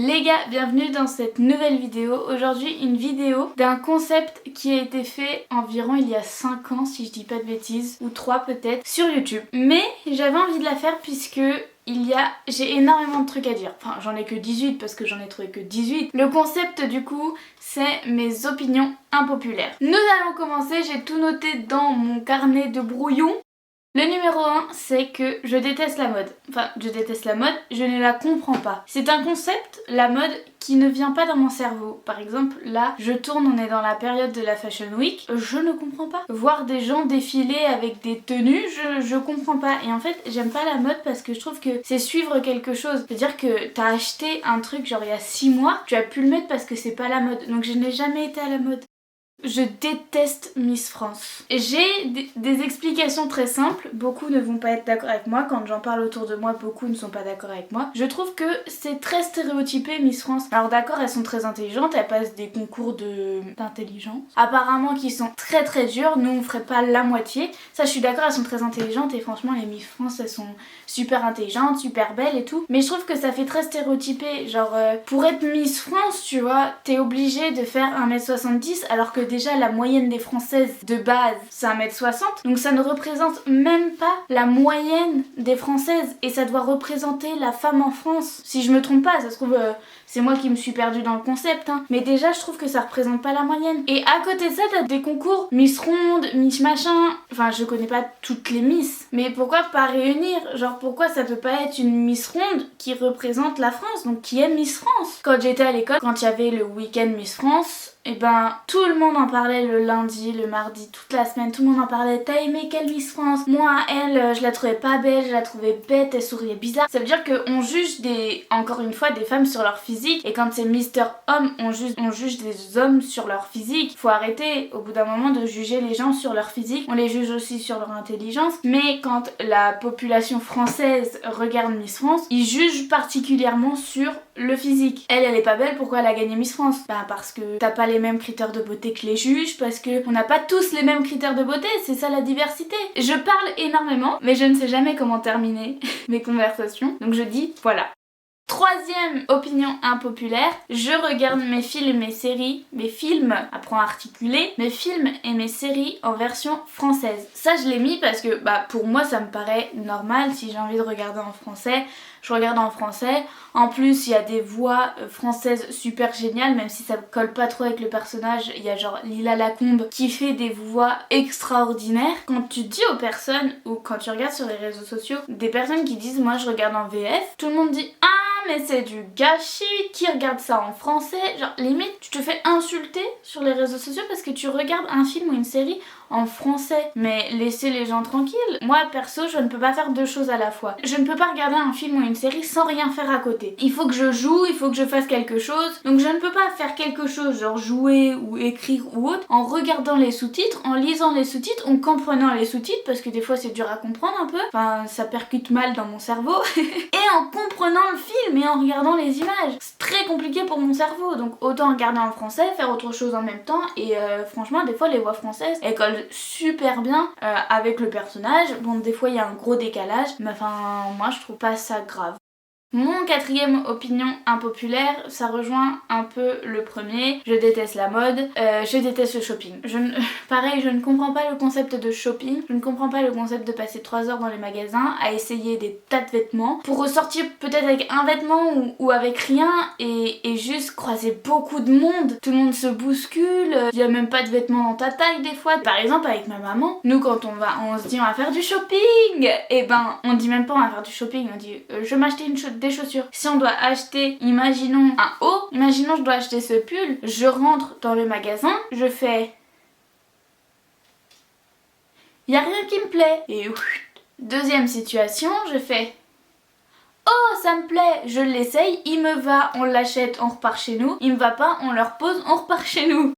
Les gars, bienvenue dans cette nouvelle vidéo. Aujourd'hui une vidéo d'un concept qui a été fait environ il y a 5 ans si je dis pas de bêtises, ou 3 peut-être, sur YouTube. Mais j'avais envie de la faire puisque j'ai énormément de trucs à dire. Enfin j'en ai que 18 parce que j'en ai trouvé que 18. Le concept du coup c'est mes opinions impopulaires. Nous allons commencer, j'ai tout noté dans mon carnet de brouillon. Le numéro 1, c'est que je déteste la mode. Enfin, je déteste la mode, je ne la comprends pas. C'est un concept, la mode, qui ne vient pas dans mon cerveau. Par exemple, là, je tourne, on est dans la période de la Fashion Week, je ne comprends pas. Voir des gens défiler avec des tenues, je comprends pas. Et en fait, j'aime pas la mode parce que je trouve que c'est suivre quelque chose. C'est-à-dire que t'as acheté un truc genre il y a 6 mois, tu as pu le mettre parce que c'est pas la mode. Donc je n'ai jamais été à la mode. Je déteste Miss France. J'ai des explications très simples, beaucoup ne vont pas être d'accord avec moi, quand j'en parle autour de moi, beaucoup ne sont pas d'accord avec moi. Je trouve que c'est très stéréotypé Miss France. Alors d'accord, elles sont très intelligentes, elles passent des concours d'intelligence, apparemment qui sont très très durs, nous on ferait pas la moitié. Ça je suis d'accord, elles sont très intelligentes et franchement les Miss France elles sont super intelligentes, super belles et tout. Mais je trouve que ça fait très stéréotypé, genre pour être Miss France tu vois, t'es obligé de faire 1m70 alors que déjà la moyenne des françaises de base c'est 1m60, donc ça ne représente même pas la moyenne des françaises et ça doit représenter la femme en France. Si je me trompe pas, ça se trouve c'est moi qui me suis perdue dans le concept hein. Mais déjà je trouve que ça représente pas la moyenne. Et à côté de ça t'as des concours Miss Ronde, Miss Machin, enfin je connais pas toutes les Miss, mais pourquoi pas réunir, genre pourquoi ça peut pas être une Miss Ronde qui représente la France, donc qui est Miss France. Quand j'étais à l'école, quand il y avait le week-end Miss France, et ben tout le monde en parlait le lundi, le mardi, toute la semaine, tout le monde en parlait. T'as aimé quelle Miss France? Moi elle, je la trouvais pas belle, je la trouvais bête, elle souriait bizarre. Ça veut dire qu'on juge encore une fois des femmes sur leur physique, et quand c'est Mister Homme, on juge des hommes sur leur physique. Faut arrêter au bout d'un moment de juger les gens sur leur physique, on les juge aussi sur leur intelligence. Mais quand la population française regarde Miss France, ils jugent particulièrement sur le physique. Elle est pas belle, pourquoi elle a gagné Miss France? Bah parce que t'as pas les mêmes critères de beauté que les juges, parce que on n'a pas tous les mêmes critères de beauté, c'est ça la diversité. Je parle énormément, mais je ne sais jamais comment terminer mes conversations, donc je dis voilà. Troisième opinion impopulaire, je regarde mes films et séries, mes films, apprends à articuler, mes films et mes séries en version française. Ça je l'ai mis parce que bah pour moi ça me paraît normal, si j'ai envie de regarder en français, je regarde en français. En plus il y a des voix françaises super géniales, même si ça colle pas trop avec le personnage, il y a genre Lila Lacombe qui fait des voix extraordinaires. Quand tu dis aux personnes, ou quand tu regardes sur les réseaux sociaux, des personnes qui disent moi je regarde en VF, tout le monde dit ah mais c'est du gâchis, qui regarde ça en français? Genre limite tu te fais insulter sur les réseaux sociaux parce que tu regardes un film ou une série en français. Mais laissez les gens tranquilles. Moi perso je ne peux pas faire deux choses à la fois. Je ne peux pas regarder un film ou une série sans rien faire à côté. Il faut que je joue, il faut que je fasse quelque chose. Donc je ne peux pas faire quelque chose genre jouer ou écrire ou autre en regardant les sous-titres, en lisant les sous-titres, en comprenant les sous-titres parce que des fois c'est dur à comprendre un peu. Enfin ça percute mal dans mon cerveau. Et en comprenant le film et en regardant les images. C'est très compliqué pour mon cerveau. Donc autant regarder en français, faire autre chose en même temps. Et franchement des fois les voix françaises elles collent super bien avec le personnage. Bon des fois il y a un gros décalage, mais enfin moi je trouve pas ça grave. Mon quatrième opinion impopulaire, ça rejoint un peu le premier. Je déteste la mode, je déteste le shopping. Pareil, je ne comprends pas le concept de shopping, je ne comprends pas le concept de passer 3 heures dans les magasins à essayer des tas de vêtements pour ressortir peut-être avec un vêtement ou avec rien et juste croiser beaucoup de monde. Tout le monde se bouscule, il y a même pas de vêtements dans ta taille des fois. Par exemple avec ma maman, nous quand on se dit on va faire du shopping, et ben on dit même pas on va faire du shopping, on dit je vais m'acheter des chaussures. Si on doit acheter, imaginons un haut, imaginons je dois acheter ce pull, je rentre dans le magasin, je fais y a rien qui me plaît. Et deuxième situation, je fais oh ça me plaît, je l'essaye, il me va, on l'achète, on repart chez nous, il me va pas, on le repose, on repart chez nous.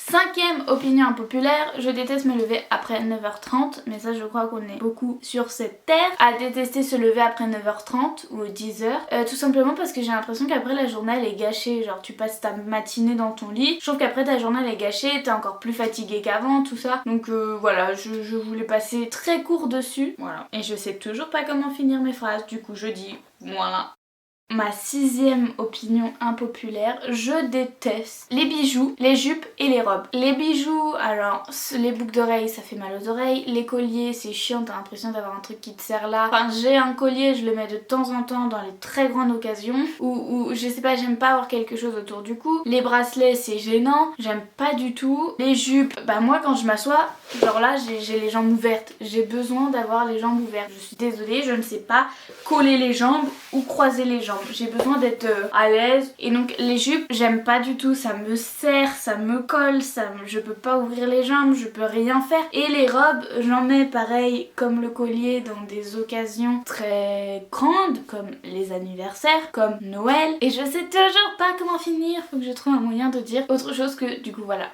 Cinquième opinion impopulaire, je déteste me lever après 9h30, mais ça je crois qu'on est beaucoup sur cette terre à détester se lever après 9h30 ou 10h, tout simplement parce que j'ai l'impression qu'après la journée elle est gâchée, genre tu passes ta matinée dans ton lit, je trouve qu'après ta journée elle est gâchée, t'es encore plus fatiguée qu'avant, tout ça, donc voilà, je voulais passer très court dessus, voilà, et je sais toujours pas comment finir mes phrases, du coup je dis voilà. Ma 6e opinion impopulaire, je déteste les bijoux, les jupes et les robes. Les bijoux, alors les boucles d'oreilles ça fait mal aux oreilles, les colliers c'est chiant, t'as l'impression d'avoir un truc qui te sert là. Enfin j'ai un collier, je le mets de temps en temps dans les très grandes occasions ou je sais pas, j'aime pas avoir quelque chose autour du cou. Les bracelets c'est gênant, j'aime pas du tout. Les jupes, bah moi quand je m'assois, genre là j'ai les jambes ouvertes, j'ai besoin d'avoir les jambes ouvertes. Je suis désolée, je ne sais pas coller les jambes ou croiser les jambes. J'ai besoin d'être à l'aise et donc les jupes j'aime pas du tout, ça me serre, ça me colle, je peux pas ouvrir les jambes, je peux rien faire. Et les robes j'en mets pareil comme le collier dans des occasions très grandes comme les anniversaires, comme Noël et je sais toujours pas comment finir, faut que je trouve un moyen de dire autre chose que du coup voilà.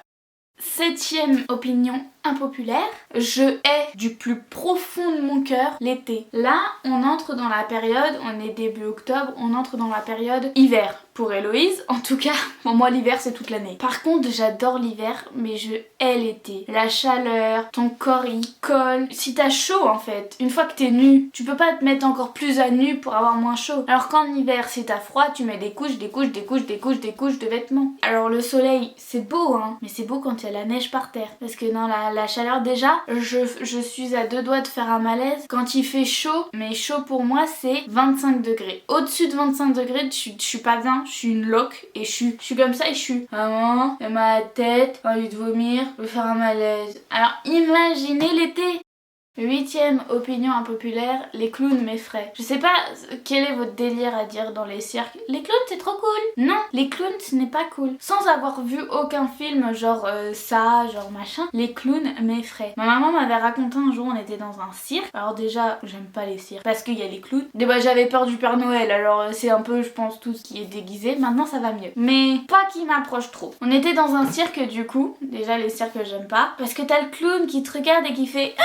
7e opinion impopulaire, je hais du plus profond de mon cœur l'été. Là, on entre dans la période, on est début octobre, on entre dans la période hiver. Pour Héloïse, en tout cas, pour moi l'hiver c'est toute l'année. Par contre, j'adore l'hiver, mais je hais l'été. La chaleur, ton corps il colle. Si t'as chaud en fait, une fois que t'es nu, tu peux pas te mettre encore plus à nu pour avoir moins chaud. Alors qu'en hiver, si t'as froid, tu mets des couches de vêtements. Alors le soleil, c'est beau hein, mais c'est beau quand il y a la neige par terre. Parce que dans la chaleur déjà, je suis à 2 doigts de faire un malaise. Quand il fait chaud, mais chaud pour moi c'est 25 degrés. Au-dessus de 25 degrés, je suis pas bien. Je suis une loque et je suis comme ça et je suis vraiment j'ai mal à la tête, j'ai envie de vomir, je veux faire un malaise. Alors imaginez l'été. 8e opinion impopulaire, les clowns m'effraient. Je sais pas quel est votre délire à dire dans les cirques. Les clowns c'est trop cool. Non, les clowns ce n'est pas cool. Sans avoir vu aucun film genre ça, genre machin, les clowns m'effraient. Ma maman m'avait raconté un jour on était dans un cirque. Alors déjà j'aime pas les cirques parce qu'il y a les clowns. Déjà j'avais peur du Père Noël alors c'est un peu je pense tout ce qui est déguisé. Maintenant ça va mieux. Mais pas qu'il m'approche trop. On était dans un cirque du coup. Déjà les cirques j'aime pas. Parce que t'as le clown qui te regarde et qui fait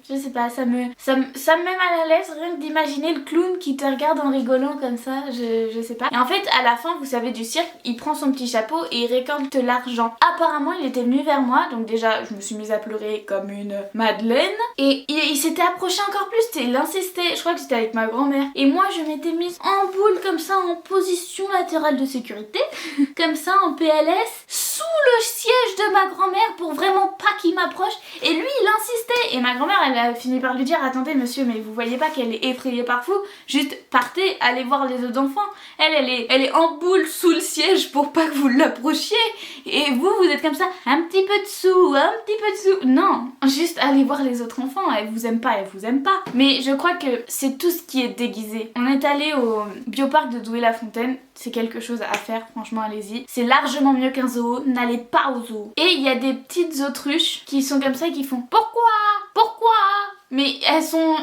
je sais pas, ça me met mal à l'aise rien que d'imaginer le clown qui te regarde en rigolant comme ça, je sais pas. Et en fait à la fin vous savez du cirque, il prend son petit chapeau et il récolte l'argent. Apparemment il était venu vers moi, donc déjà je me suis mise à pleurer comme une madeleine. Et il s'était approché encore plus, il insistait, je crois que c'était avec ma grand-mère. Et moi je m'étais mise en boule comme ça en position latérale de sécurité, comme ça en PLS, sous le siège de ma grand-mère pour vraiment pas qu'il m'approche. Et lui il insistait. Et ma grand-mère elle a fini par lui dire attendez monsieur mais vous voyez pas qu'elle est effrayée par vous, juste partez, allez voir les autres enfants. Elle est en boule sous le siège pour pas que vous l'approchiez. Et vous êtes comme ça, un petit peu de sous. Non, juste allez voir les autres enfants, elle vous aime pas. Mais je crois que c'est tout ce qui est déguisé. On est allé au bioparc de Douai-la-Fontaine, c'est quelque chose à faire, franchement allez-y. C'est largement mieux qu'un zoo, n'allez pas au zoo. Et il y a des petites autruches qui sont comme ça et qui font pourquoi mais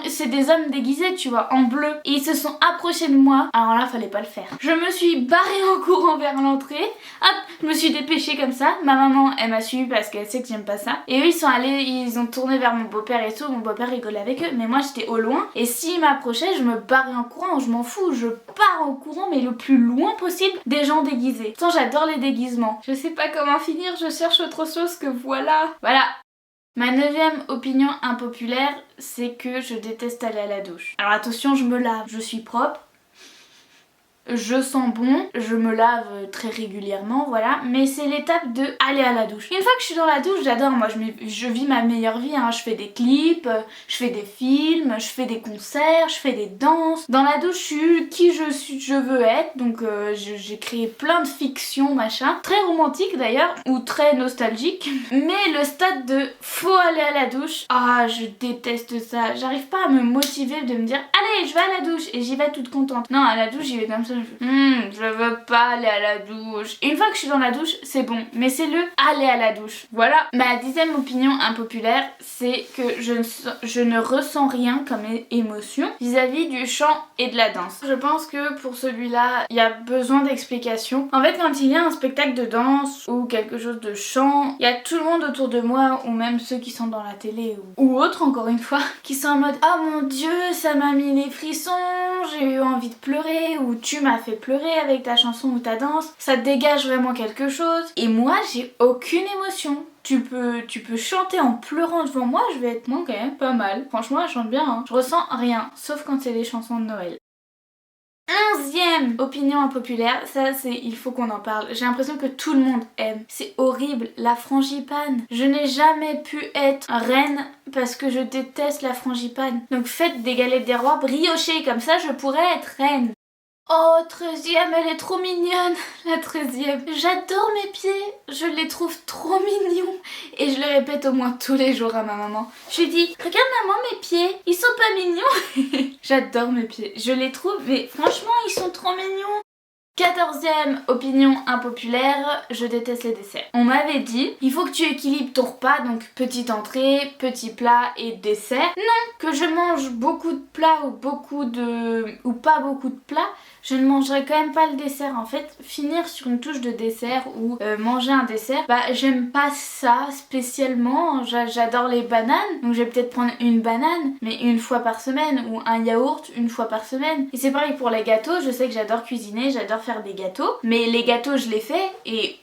c'est des hommes déguisés, tu vois, en bleu. Et ils se sont approchés de moi. Alors là, fallait pas le faire. Je me suis barrée en courant vers l'entrée. Hop, je me suis dépêchée comme ça. Ma maman, elle m'a suivie parce qu'elle sait que j'aime pas ça. Et eux, ils ont tourné vers mon beau-père et tout. Mon beau-père rigolait avec eux. Mais moi, j'étais au loin. Et s'ils m'approchaient, je me barrais en courant. Je m'en fous. Je pars en courant, mais le plus loin possible des gens déguisés. Pourtant, j'adore les déguisements. Je sais pas comment finir. Je cherche autre chose que voilà. Voilà. Ma 9e opinion impopulaire, c'est que je déteste aller à la douche. Alors attention, je me lave, je suis propre. Je sens bon, je me lave très régulièrement, voilà, mais c'est l'étape de aller à la douche. Une fois que je suis dans la douche, j'adore, moi je vis ma meilleure vie, hein. Je fais des clips, je fais des films, je fais des concerts, je fais des danses. Dans la douche, je suis qui je veux être, donc j'ai créé plein de fictions, machin, très romantique d'ailleurs, ou très nostalgique. Mais le stade de faut aller à la douche, je déteste ça. J'arrive pas à me motiver de me dire allez, je vais à la douche et j'y vais toute contente. Non, à la douche, j'y vais comme ça. Je veux pas aller à la douche. Et une fois que je suis dans la douche, c'est bon. Mais c'est le aller à la douche. Voilà. Ma 10e opinion impopulaire, c'est que je ne ressens rien comme émotion vis-à-vis du chant et de la danse. Je pense que pour celui-là, il y a besoin d'explications. En fait, quand il y a un spectacle de danse ou quelque chose de chant, il y a tout le monde autour de moi, ou même ceux qui sont dans la télé ou autres, encore une fois, qui sont en mode oh mon dieu, ça m'a mis les frissons, j'ai eu envie de pleurer, ou tu m'as fait pleurer avec ta chanson ou ta danse, ça dégage vraiment quelque chose. Et moi j'ai aucune émotion. tu peux chanter en pleurant devant moi, je vais être moi quand même pas mal. Franchement, elle chante bien, hein. Je ressens rien, sauf quand c'est des chansons de Noël. 11e opinion impopulaire, ça c'est, il faut qu'on en parle. J'ai l'impression que tout le monde aime. C'est horrible, la frangipane. Je n'ai jamais pu être reine parce que je déteste la frangipane. Donc faites des galettes des rois briochées, comme ça je pourrais être reine. Oh, 13e, elle est trop mignonne, la 13e. J'adore mes pieds, je les trouve trop mignons. Et je le répète au moins tous les jours à ma maman. Je lui dis, regarde maman mes pieds, ils sont pas mignons. J'adore mes pieds, je les trouve, mais franchement ils sont trop mignons. 14e opinion impopulaire, je déteste les desserts. On m'avait dit, il faut que tu équilibres ton repas, donc petite entrée, petit plat et dessert. Non, que je mange beaucoup de plats ou pas beaucoup de plats, je ne mangerai quand même pas le dessert. En fait, finir sur une touche de dessert ou manger un dessert, bah j'aime pas ça spécialement. J'adore les bananes, donc je vais peut-être prendre une banane, mais une fois par semaine, ou un yaourt une fois par semaine. Et c'est pareil pour les gâteaux, je sais que j'adore cuisiner, j'adore faire des gâteaux, mais les gâteaux je les fais et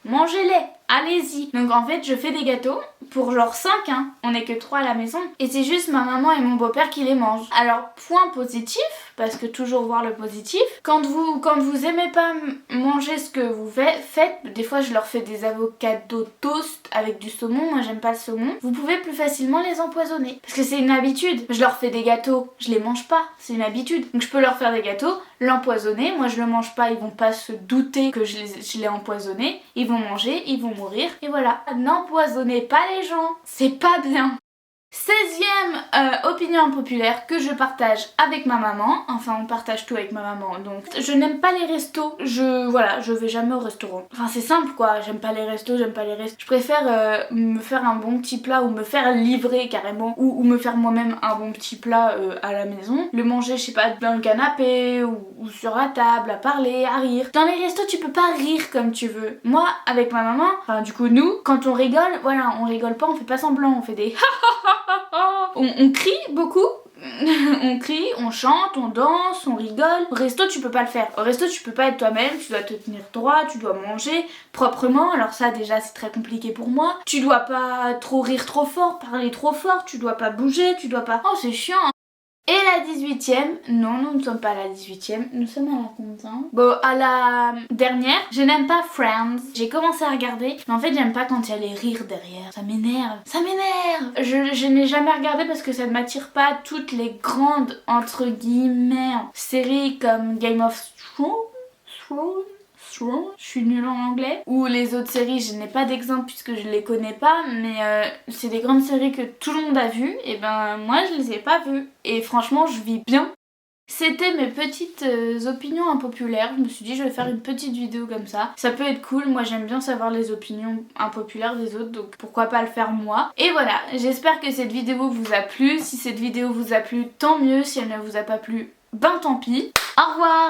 mangez-les, allez-y. Donc en fait je fais des gâteaux pour genre 5, hein. On est que 3 à la maison et c'est juste ma maman et mon beau-père qui les mangent. Alors point positif, parce que toujours voir le positif, quand vous aimez pas manger ce que vous faites, des fois je leur fais des avocados toast avec du saumon, moi j'aime pas le saumon, vous pouvez plus facilement les empoisonner. Parce que c'est une habitude, je leur fais des gâteaux, je les mange pas, c'est une habitude. Donc je peux leur faire des gâteaux, l'empoisonner, moi je le mange pas, ils vont pas se douter que je l'ai empoisonné, ils vont manger, ils vont mourir, et voilà. N'empoisonnez pas les gens, c'est pas bien. 16e opinion impopulaire que je partage avec ma maman, enfin on partage tout avec ma maman, donc je n'aime pas les restos, je vais jamais au restaurant. Enfin c'est simple quoi, j'aime pas les restos, je préfère me faire un bon petit plat ou me faire livrer carrément, ou me faire moi-même un bon petit plat à la maison, le manger je sais pas dans le canapé ou sur la table à parler, à rire. Dans les restos tu peux pas rire comme tu veux. Moi avec ma maman, enfin du coup nous, quand on rigole, voilà, on rigole pas, on fait pas semblant, on fait des on crie beaucoup. On crie, on chante, on danse, on rigole. Au resto tu peux pas le faire. Au resto tu peux pas être toi-même, tu dois te tenir droit, tu dois manger proprement. Alors ça déjà c'est très compliqué pour moi. Tu dois pas trop rire trop fort, parler trop fort, tu dois pas bouger, tu dois pas... Oh c'est chiant hein. Et la 18e, non, nous ne sommes pas à la 18e, nous sommes à la combien? Bon, à la dernière, je n'aime pas Friends. J'ai commencé à regarder, mais en fait j'aime pas quand il y a les rires derrière. Ça m'énerve, ça m'énerve. Je n'ai jamais regardé parce que ça ne m'attire pas toutes les grandes, entre guillemets, séries comme Game of Thrones. Je suis nulle en anglais. Ou les autres séries, je n'ai pas d'exemple puisque je les connais pas, mais c'est des grandes séries que tout le monde a vues, et ben moi je les ai pas vues. Et franchement je vis bien. C'était mes petites opinions impopulaires. Je me suis dit je vais faire une petite vidéo comme ça. Ça peut être cool, moi j'aime bien savoir les opinions impopulaires des autres, donc pourquoi pas le faire moi. Et voilà, j'espère que cette vidéo vous a plu. Si cette vidéo vous a plu, tant mieux. Si elle ne vous a pas plu, ben tant pis. Au revoir.